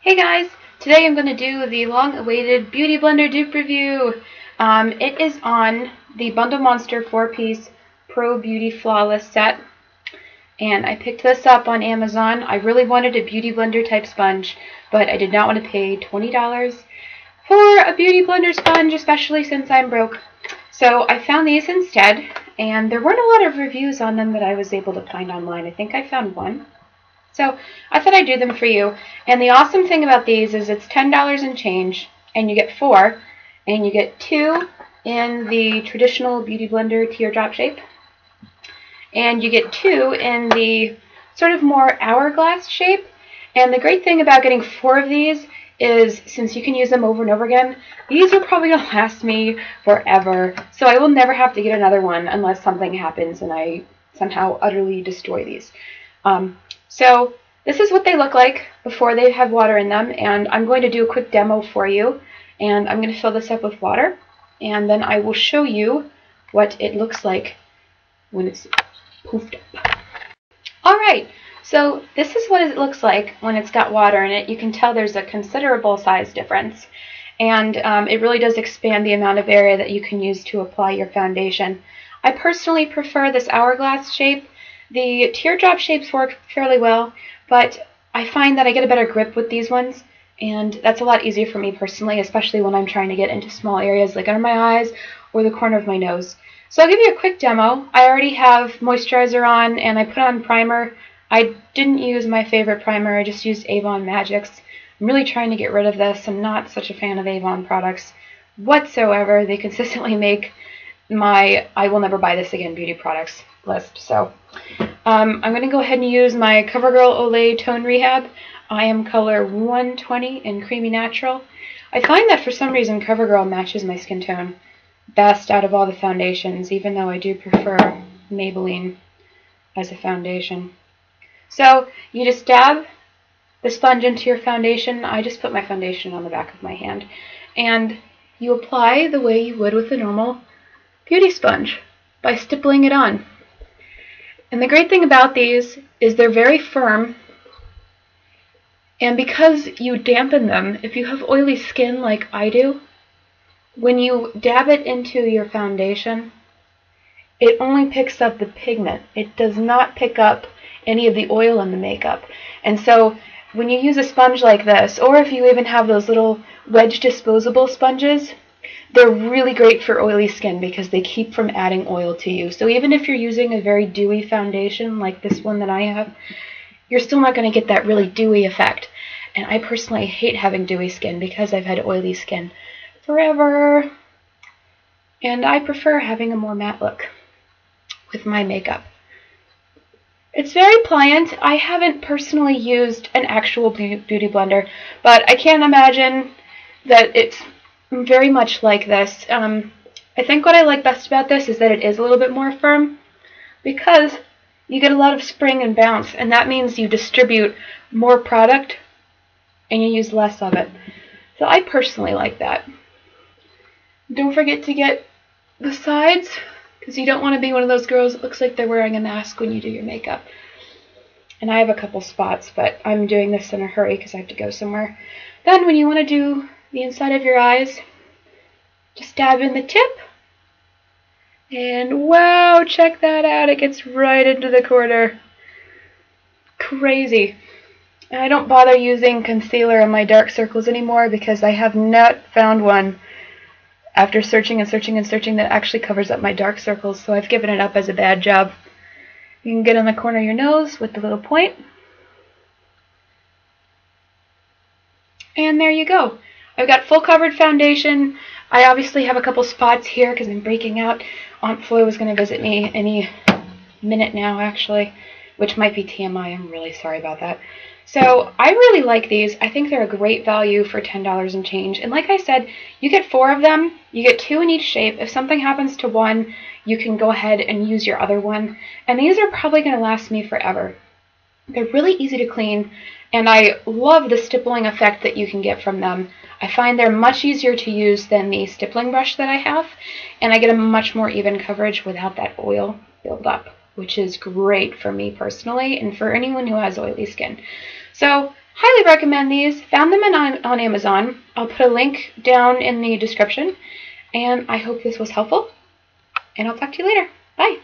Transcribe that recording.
Hey guys, today I'm going to do the long-awaited Beauty Blender dupe review. It is on the Bundle Monster 4-piece Pro Beauty Flawless set, and I picked this up on Amazon. I really wanted a Beauty Blender type sponge, but I did not want to pay $20 for a Beauty Blender sponge, especially since I'm broke. So I found these instead, and there weren't a lot of reviews on them that I was able to find online. I think I found one. So I thought I'd do them for you. And the awesome thing about these is it's $10 and change, and you get 4, and you get 2 in the traditional Beauty Blender teardrop shape, and you get 2 in the sort of more hourglass shape. And the great thing about getting 4 of these is, since you can use them over and over again, these are probably going to last me forever. So I will never have to get another one unless something happens and I somehow utterly destroy these. So this is what they look like before they have water in them, and I'm going to do a quick demo for you, and I'm going to fill this up with water, and then I will show you what it looks like when it's poofed up. Alright, so this is what it looks like when it's got water in it. You can tell there's a considerable size difference, and it really does expand the amount of area that you can use to apply your foundation. I personally prefer this hourglass shape. The teardrop shapes work fairly well, but I find that I get a better grip with these ones, and that's a lot easier for me personally, especially when I'm trying to get into small areas like under my eyes or the corner of my nose. So I'll give you a quick demo. I already have moisturizer on, and I put on primer. I didn't use my favorite primer, I just used Avon Magic's. I'm really trying to get rid of this. I'm not such a fan of Avon products whatsoever. They consistently make my I will never buy this again beauty products list. So I'm going to go ahead and use my CoverGirl Olay Tone Rehab. I am color 120 in Creamy Natural. I find that for some reason CoverGirl matches my skin tone best out of all the foundations, even though I do prefer Maybelline as a foundation. So you just dab the sponge into your foundation. I just put my foundation on the back of my hand, and you apply the way you would with a normal beauty sponge by stippling it on. And the great thing about these is they're very firm, and because you dampen them, if you have oily skin like I do, when you dab it into your foundation, it only picks up the pigment. It does not pick up any of the oil in the makeup. And so when you use a sponge like this, or if you even have those little wedge disposable sponges, they're really great for oily skin because they keep from adding oil to you. So even if you're using a very dewy foundation like this one that I have, you're still not going to get that really dewy effect. And I personally hate having dewy skin because I've had oily skin forever. And I prefer having a more matte look with my makeup. It's very pliant. I haven't personally used an actual beauty blender, but I can't imagine that it's very much like this. I think what I like best about this is that it is a little bit more firm, because you get a lot of spring and bounce, and that means you distribute more product and you use less of it. So I personally like that. Don't forget to get the sides, because you don't want to be one of those girls that looks like they're wearing a mask when you do your makeup. And I have a couple spots, but I'm doing this in a hurry because I have to go somewhere. Then when you want to do the inside of your eyes, just dab in the tip, and wow, check that out, it gets right into the corner. Crazy. And I don't bother using concealer in my dark circles anymore because I have not found one, after searching and searching and searching, that actually covers up my dark circles, so I've given it up as a bad job. You can get in the corner of your nose with the little point, and there you go. I've got full covered foundation. I obviously have a couple spots here because I'm breaking out. Aunt Floy was going to visit me any minute now, actually, which might be TMI. I'm really sorry about that. So I really like these. I think they're a great value for $10 and change. And like I said, you get 4 of them. You get 2 in each shape. If something happens to one, you can go ahead and use your other one. And these are probably going to last me forever. They're really easy to clean, and I love the stippling effect that you can get from them. I find they're much easier to use than the stippling brush that I have, and I get a much more even coverage without that oil buildup, which is great for me personally and for anyone who has oily skin. So Highly recommend these. Found them on Amazon. I'll put a link down in the description. And I hope this was helpful. And I'll talk to you later. Bye.